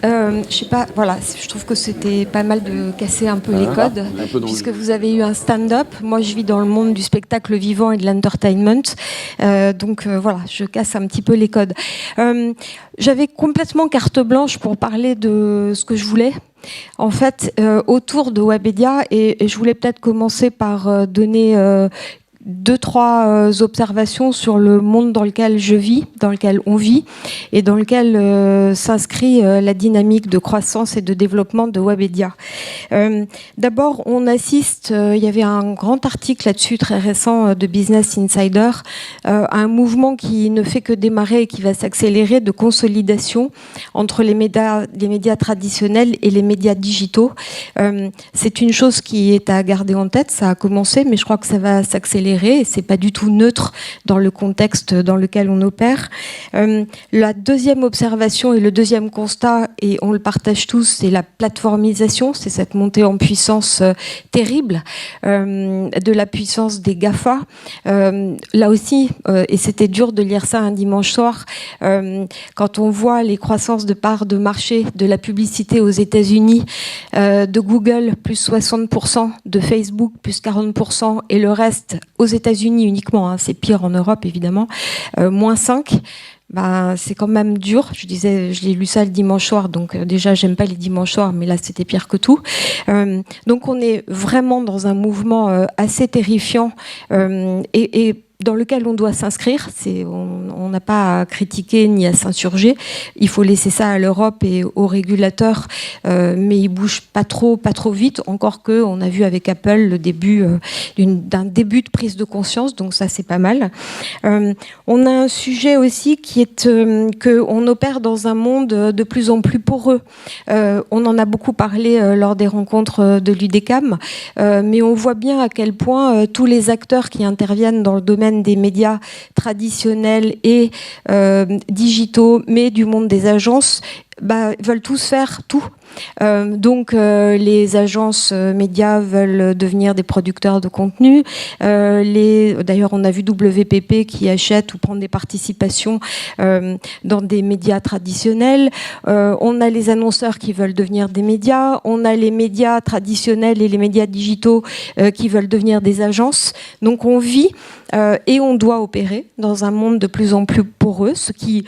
Je sais pas, voilà, je trouve que c'était pas mal de casser un peu les codes, puisque vous avez eu un stand-up. Moi, je vis dans le monde du spectacle vivant et de l'entertainment. Donc voilà, je casse un petit peu les codes. J'avais complètement carte blanche pour parler de ce que je voulais. En fait, autour de Webedia, et je voulais peut-être commencer par donner deux, trois observations sur le monde dans lequel je vis, dans lequel on vit, et dans lequel s'inscrit la dynamique de croissance et de développement de Webedia. D'abord, on assiste, il y avait un grand article là-dessus très récent de Business Insider, à un mouvement qui ne fait que démarrer et qui va s'accélérer de consolidation entre les médias traditionnels et les médias digitaux. C'est une chose qui est à garder en tête, ça a commencé, mais je crois que ça va s'accélérer. Et c'est pas du tout neutre dans le contexte dans lequel on opère. La deuxième observation et le deuxième constat, et on le partage tous, c'est la plateformisation, c'est cette montée en puissance terrible de la puissance des GAFA. Là aussi, et c'était dur de lire ça un dimanche soir, quand on voit les croissances de parts de marché de la publicité aux États-Unis, de Google plus 60%, de Facebook plus 40%, et le reste aux États-Unis uniquement, hein, c'est pire en Europe évidemment, moins 5. Ben, c'est quand même dur. Je disais, je l'ai lu ça le dimanche soir, donc déjà j'aime pas les dimanches soirs, mais là c'était pire que tout. Donc on est vraiment dans un mouvement assez terrifiant et dans lequel on doit s'inscrire. On n'a pas à critiquer ni à s'insurger. Il faut laisser ça à l'Europe et aux régulateurs, mais ils bougent pas trop vite. Encore que, on a vu avec Apple le début d'un début de prise de conscience, donc ça c'est pas mal. On a un sujet aussi qui est qu'on opère dans un monde de plus en plus poreux. On en a beaucoup parlé lors des rencontres de l'UDECAM, mais on voit bien à quel point tous les acteurs qui interviennent dans le domaine des médias traditionnels et digitaux, mais du monde des agences, veulent tous faire tout. Donc les agences médias veulent devenir des producteurs de contenu. D'ailleurs, on a vu WPP qui achète ou prend des participations dans des médias traditionnels. On a les annonceurs qui veulent devenir des médias. On a les médias traditionnels et les médias digitaux qui veulent devenir des agences. Donc on vit et on doit opérer dans un monde de plus en plus poreux, ce qui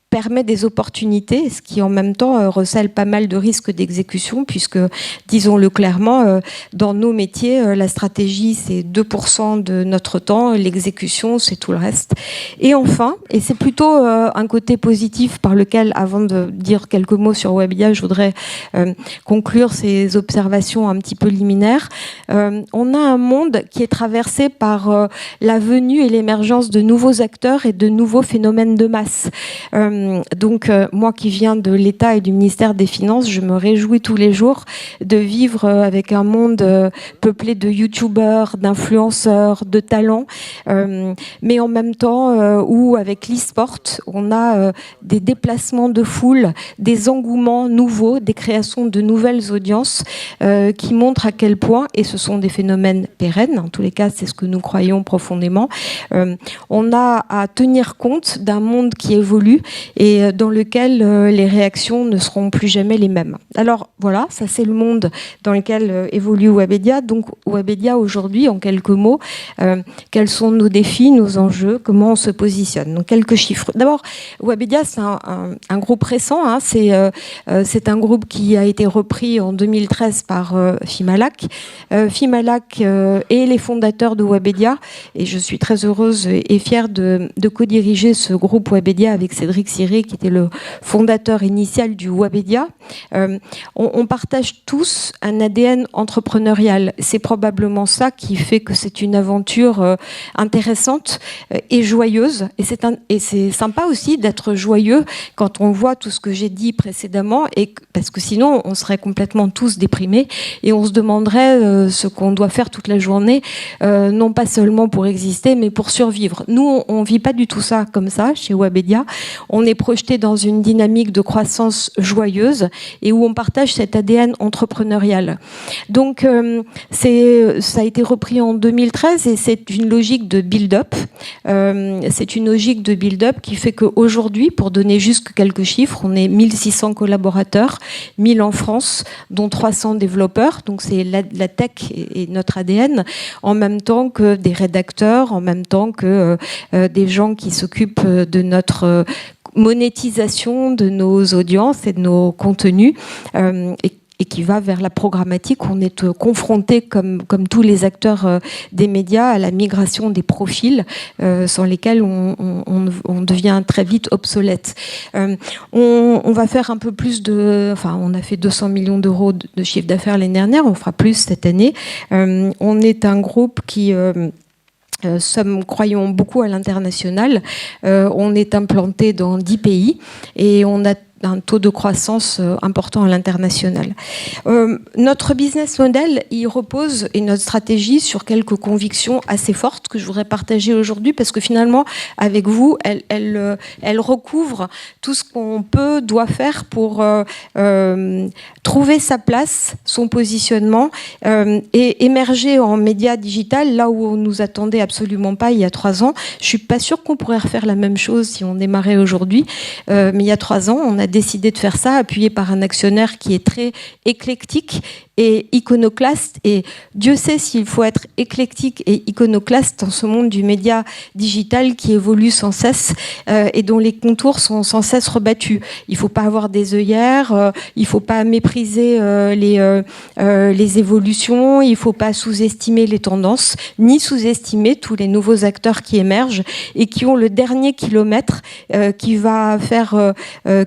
permet des opportunités, ce qui en même temps recèle pas mal de risques d'exécution, puisque, disons-le clairement, dans nos métiers, la stratégie c'est 2% de notre temps, l'exécution c'est tout le reste. Et enfin, et c'est plutôt un côté positif par lequel, avant de dire quelques mots sur Webedia, je voudrais conclure ces observations un petit peu liminaires. On a un monde qui est traversé par la venue et l'émergence de nouveaux acteurs et de nouveaux phénomènes de masse. Donc moi qui viens de l'État et du ministère des Finances, je me réjouis tous les jours de vivre avec un monde peuplé de youtubeurs, d'influenceurs, de talents, mais en même temps où avec l'e-sport, on a des déplacements de foule, des engouements nouveaux, des créations de nouvelles audiences qui montrent à quel point, et ce sont des phénomènes pérennes, en tous les cas c'est ce que nous croyons profondément, on a à tenir compte d'un monde qui évolue et dans lequel les réactions ne seront plus jamais les mêmes. Alors voilà, ça c'est le monde dans lequel évolue Webedia. Donc Webedia aujourd'hui, en quelques mots, quels sont nos défis, nos enjeux, comment on se positionne. Donc quelques chiffres. D'abord, Webedia c'est un groupe récent, hein, c'est un groupe qui a été repris en 2013 par Fimalac. Fimalac est les fondateurs de Webedia et je suis très heureuse et fière de co-diriger ce groupe Webedia avec Cédric Siré, qui était le fondateur initial du Webedia. On partage tous un ADN entrepreneurial. C'est probablement ça qui fait que c'est une aventure intéressante et joyeuse. Et c'est sympa aussi d'être joyeux quand on voit tout ce que j'ai dit précédemment, parce que sinon on serait complètement tous déprimés et on se demanderait ce qu'on doit faire toute la journée, non pas seulement pour exister, mais pour survivre. Nous, on vit pas du tout ça comme ça chez Webedia. On est projeté dans une dynamique de croissance joyeuse et où on partage cet ADN entrepreneurial. Donc, ça a été repris en 2013 et c'est une logique de build-up. C'est une logique de build-up qui fait qu'aujourd'hui, pour donner juste quelques chiffres, on est 1600 collaborateurs, 1000 en France, dont 300 développeurs. Donc, c'est la tech et notre ADN, en même temps que des rédacteurs, en même temps que des gens qui s'occupent de notre monétisation de nos audiences et de nos contenus, et qui va vers la programmatique. On est confronté, comme tous les acteurs des médias, à la migration des profils sans lesquels on devient très vite obsolète. On va faire un peu plus on a fait 200 millions d'euros de chiffre d'affaires l'année dernière, on fera plus cette année. On est un groupe qui... croyons beaucoup à l'international. On est implanté dans 10 pays et on a un taux de croissance important à l'international. Notre business model, il repose, et notre stratégie, sur quelques convictions assez fortes que je voudrais partager aujourd'hui, parce que finalement, avec vous, elle recouvre tout ce qu'on doit faire pour trouver sa place, son positionnement, et émerger en média digital, là où on nous attendait absolument pas il y a 3 ans. Je suis pas sûre qu'on pourrait refaire la même chose si on démarrait aujourd'hui, mais il y a 3 ans, on a décidé de faire ça, appuyé par un actionnaire qui est très éclectique et iconoclaste. Et Dieu sait s'il faut être éclectique et iconoclaste dans ce monde du média digital qui évolue sans cesse et dont les contours sont sans cesse rebattus. Il ne faut pas avoir des œillères, il ne faut pas mépriser les évolutions, il ne faut pas sous-estimer les tendances, ni sous-estimer tous les nouveaux acteurs qui émergent et qui ont le dernier kilomètre qui va faire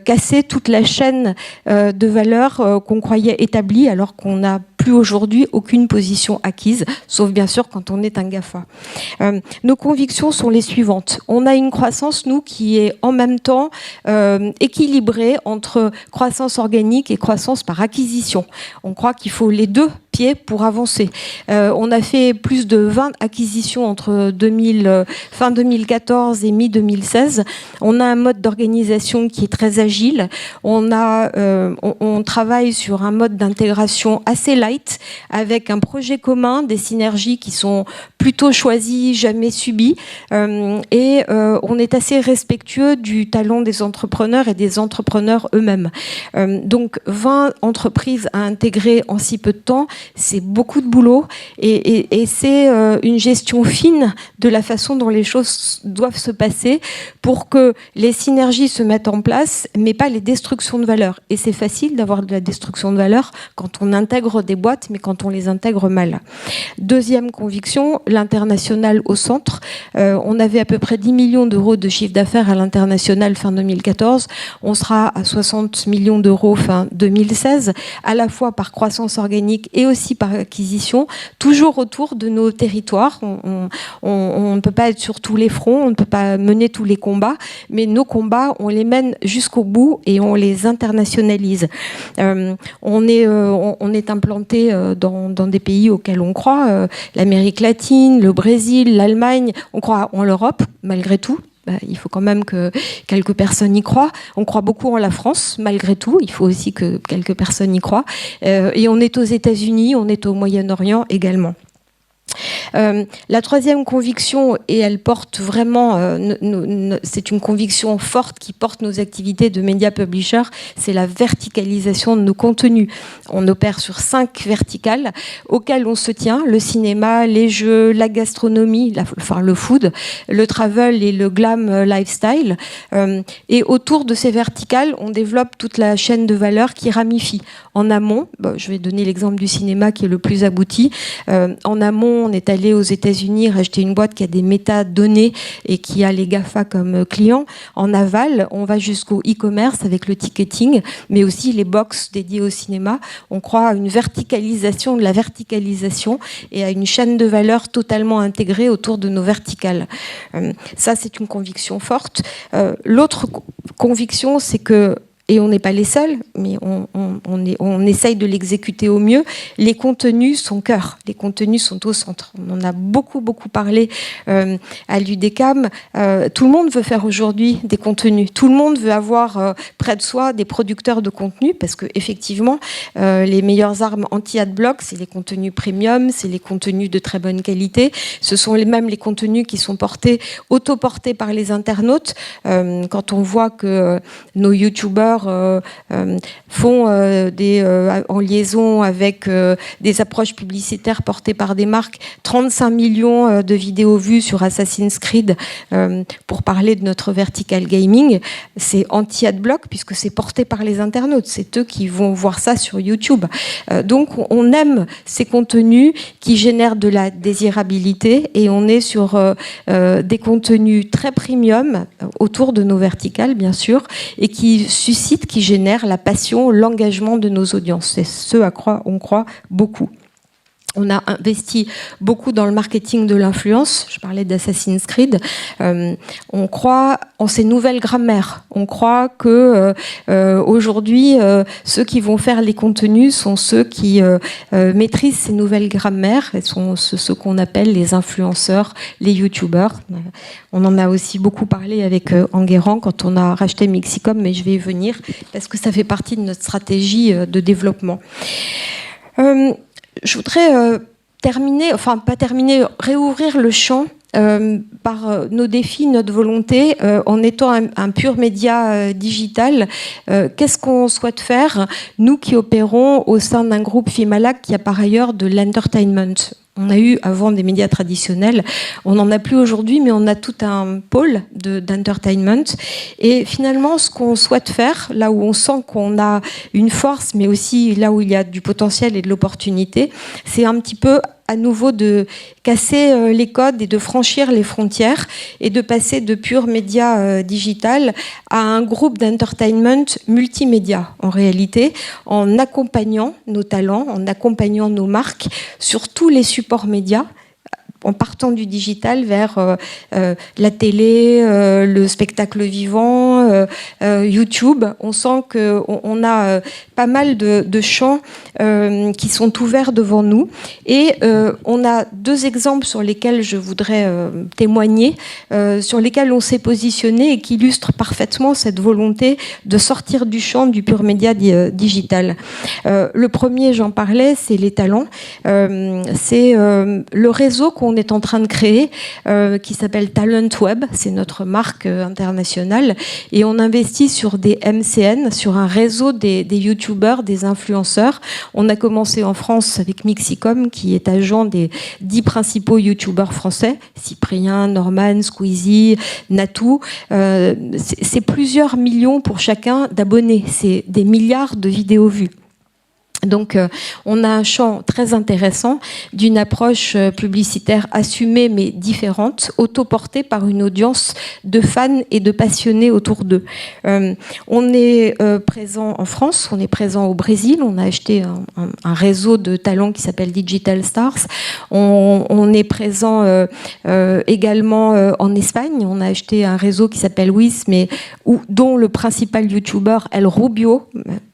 casser toute la chaîne de valeur qu'on croyait établie, alors qu'on n'a plus aujourd'hui aucune position acquise, sauf bien sûr quand on est un GAFA. Nos convictions sont les suivantes. On a une croissance, nous, qui est en même temps équilibrée entre croissance organique et croissance par acquisition. On croit qu'il faut les deux pieds pour avancer. On a fait plus de 20 acquisitions entre fin 2014 et mi-2016. On a un mode d'organisation qui est très agile. On travaille sur un mode d'intégration assez light, avec un projet commun, des synergies qui sont plutôt choisies, jamais subies. Et on est assez respectueux du talent des entrepreneurs et des entrepreneurs eux-mêmes. Donc 20 entreprises à intégrer en si peu de temps, c'est beaucoup de boulot et c'est une gestion fine de la façon dont les choses doivent se passer pour que les synergies se mettent en place, mais pas les destructions de valeur. Et c'est facile d'avoir de la destruction de valeur quand on intègre des boîtes, mais quand on les intègre mal. Deuxième conviction, l'international au centre. On avait à peu près 10 millions d'euros de chiffre d'affaires à l'international fin 2014. On sera à 60 millions d'euros fin 2016, à la fois par croissance organique et aussi par acquisition, toujours autour de nos territoires. On ne peut pas être sur tous les fronts, on ne peut pas mener tous les combats, mais nos combats, on les mène jusqu'au bout et on les internationalise. On est implanté dans des pays auxquels on croit, l'Amérique latine, le Brésil, l'Allemagne, on croit en l'Europe, malgré tout. Il faut quand même que quelques personnes y croient. On croit beaucoup en la France, malgré tout. Il faut aussi que quelques personnes y croient. Et on est aux États-Unis, on est au Moyen-Orient également. La troisième conviction, et elle porte vraiment, c'est une conviction forte qui porte nos activités de média publisher, c'est la verticalisation de nos contenus. On opère sur 5 verticales auxquelles on se tient: le cinéma, les jeux, la gastronomie, le food, le travel et le glam lifestyle. Et autour de ces verticales, on développe toute la chaîne de valeur qui ramifie. En amont, je vais donner l'exemple du cinéma qui est le plus abouti. En amont, on est allé aux États-Unis racheter une boîte qui a des métadonnées et qui a les GAFA comme clients. En aval, on va jusqu'au e-commerce avec le ticketing, mais aussi les box dédiées au cinéma. On croit à une verticalisation de la verticalisation et à une chaîne de valeur totalement intégrée autour de nos verticales. Ça, c'est une conviction forte. L'autre conviction, c'est que et on n'est pas les seuls, mais on essaye de l'exécuter au mieux, les contenus sont cœur, les contenus sont au centre. On en a beaucoup parlé à l'UDECAM. Tout le monde veut faire aujourd'hui des contenus, tout le monde veut avoir près de soi des producteurs de contenu, parce que effectivement, les meilleures armes anti-adblock, c'est les contenus premium, c'est les contenus de très bonne qualité, ce sont même les contenus qui sont auto-portés par les internautes. Quand on voit que nos youtubeurs font en liaison avec des approches publicitaires portées par des marques, 35 millions de vidéos vues sur Assassin's Creed, pour parler de notre vertical gaming, c'est anti-adblock puisque c'est porté par les internautes, c'est eux qui vont voir ça sur YouTube. Donc on aime ces contenus qui génèrent de la désirabilité et on est sur des contenus très premium autour de nos verticales bien sûr et qui suscitent, qui génèrent la passion, l'engagement de nos audiences. C'est ce à quoi on croit beaucoup. On a investi beaucoup dans le marketing de l'influence. Je parlais d'Assassin's Creed. On croit en ces nouvelles grammaires. On croit que aujourd'hui, ceux qui vont faire les contenus sont ceux qui maîtrisent ces nouvelles grammaires et sont ceux qu'on appelle les influenceurs, les youtubeurs. On en a aussi beaucoup parlé avec Enguerrand quand on a racheté Mixicom, mais je vais y venir parce que ça fait partie de notre stratégie de développement. Je voudrais réouvrir le champ par nos défis, notre volonté, en étant un pur média digital. Qu'est-ce qu'on souhaite faire, nous qui opérons au sein d'un groupe Fimalac qui a par ailleurs de l'entertainment? On a eu avant des médias traditionnels, on n'en a plus aujourd'hui, mais on a tout un pôle d'entertainment. Et finalement, ce qu'on souhaite faire, là où on sent qu'on a une force, mais aussi là où il y a du potentiel et de l'opportunité, c'est un petit peu à nouveau de casser les codes et de franchir les frontières et de passer de pur média digital à un groupe d'entertainment multimédia, en réalité, en accompagnant nos talents, en accompagnant nos marques sur tous les supports médias, en partant du digital vers la télé, le spectacle vivant, YouTube. On sent qu'on a pas mal de champs qui sont ouverts devant nous. Et on a deux exemples sur lesquels je voudrais témoigner, sur lesquels on s'est positionné et qui illustrent parfaitement cette volonté de sortir du champ du pur média digital. Le premier, j'en parlais, c'est les talents. C'est le réseau qu'on est en train de créer, qui s'appelle Talent Web, c'est notre marque internationale, et on investit sur des MCN, sur un réseau des youtubeurs, des influenceurs. On a commencé en France avec Mixicom, qui est agent des 10 principaux youtubeurs français, Cyprien, Norman, Squeezie, Natou. C'est plusieurs millions pour chacun d'abonnés, c'est des milliards de vidéos vues. Donc on a un champ très intéressant d'une approche publicitaire assumée mais différente, autoportée par une audience de fans et de passionnés autour d'eux. On est présent en France, on est présent au Brésil, on a acheté un réseau de talents qui s'appelle Digital Stars. On est présent également en Espagne, on a acheté un réseau qui s'appelle Wiz, mais dont le principal youtubeur El Rubio,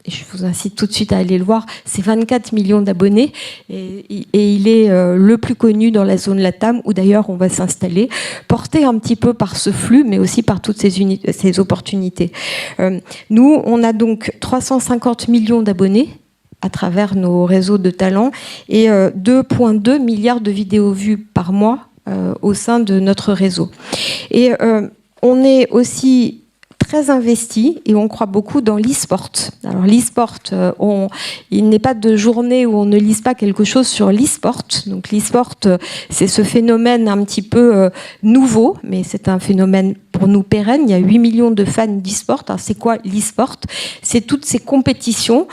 et je vous incite tout de suite à aller le voir, c'est 24 millions d'abonnés et il est le plus connu dans la zone LATAM où d'ailleurs on va s'installer, porté un petit peu par ce flux mais aussi par toutes ces opportunités. Nous, on a donc 350 millions d'abonnés à travers nos réseaux de talents et 2,2 milliards de vidéos vues par mois au sein de notre réseau. Et on est aussi très investi et on croit beaucoup dans l'e-sport. Alors l'e-sport, il n'est pas de journée où on ne lise pas quelque chose sur l'e-sport. Donc l'e-sport, c'est ce phénomène un petit peu nouveau, mais c'est un phénomène pour nous pérenne. Il y a 8 millions de fans d'e-sport. Alors c'est quoi l'e-sport? C'est toutes ces compétitions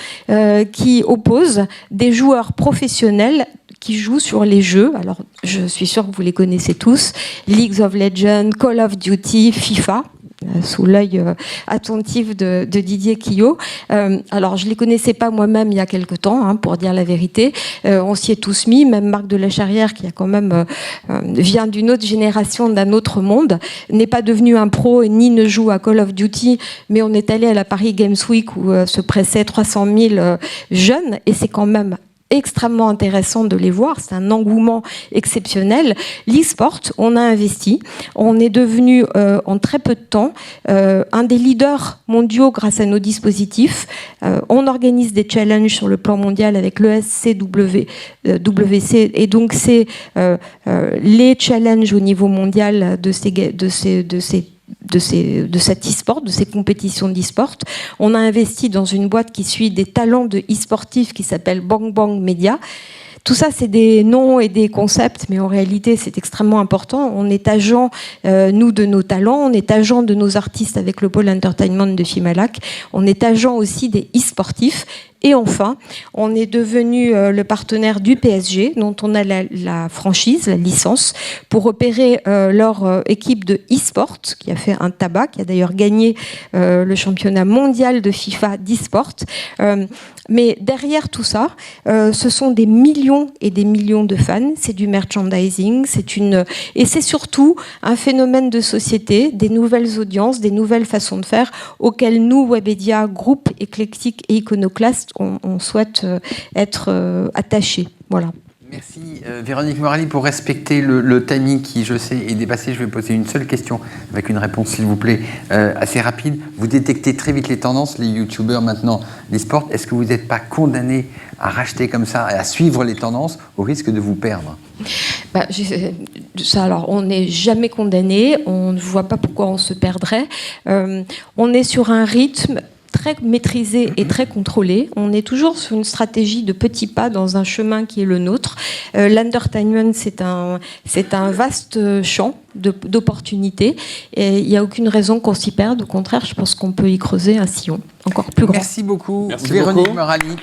qui opposent des joueurs professionnels qui jouent sur les jeux. Alors je suis sûre que vous les connaissez tous. League of Legends, Call of Duty, FIFA. sous l'œil attentif de Didier Quillot. Alors, je ne les connaissais pas moi-même il y a quelque temps, hein, pour dire la vérité. On s'y est tous mis, même Marc de la Charrière, qui a quand même vient d'une autre génération, d'un autre monde, n'est pas devenu un pro ni ne joue à Call of Duty, mais on est allé à la Paris Games Week où se pressaient 300 000 jeunes, et c'est quand même extrêmement intéressant de les voir, c'est un engouement exceptionnel. L'e-sport, on a investi, on est devenu en très peu de temps un des leaders mondiaux grâce à nos dispositifs. On organise des challenges sur le plan mondial avec l'ESCWC, et donc c'est les challenges au niveau mondial de cet e-sport, de ces compétitions d'e-sport. On a investi dans une boîte qui suit des talents de e-sportifs qui s'appelle Bang Bang Media. Tout ça, c'est des noms et des concepts, mais en réalité, c'est extrêmement important. On est agent, nous, de nos talents, on est agent de nos artistes avec le pôle entertainment de Fimalac, on est agent aussi des e-sportifs. Et enfin, on est devenu le partenaire du PSG, dont on a la franchise, la licence, pour opérer leur équipe de e-sport, qui a fait un tabac, qui a d'ailleurs gagné le championnat mondial de FIFA d'e-sport. Mais derrière tout ça, ce sont des millions et des millions de fans. C'est du merchandising, et c'est surtout un phénomène de société, des nouvelles audiences, des nouvelles façons de faire, auxquelles nous, Webedia, groupe éclectique et iconoclaste, on souhaite être attachés. Voilà. Merci Véronique Morali. Pour respecter le timing qui, je sais, est dépassé, je vais poser une seule question avec une réponse, s'il vous plaît, assez rapide. Vous détectez très vite les tendances, les youtubeurs maintenant, les sports. Est-ce que vous n'êtes pas condamné à racheter comme ça, à suivre les tendances, au risque de vous perdre? Alors, on n'est jamais condamné. On ne voit pas pourquoi on se perdrait. On est sur un rythme très maîtrisé et très contrôlé. On est toujours sur une stratégie de petits pas dans un chemin qui est le nôtre. L'entertainment, c'est un vaste champ d'opportunités, et il n'y a aucune raison qu'on s'y perde. Au contraire, je pense qu'on peut y creuser un sillon encore plus grand. Merci beaucoup, Véronique Morali.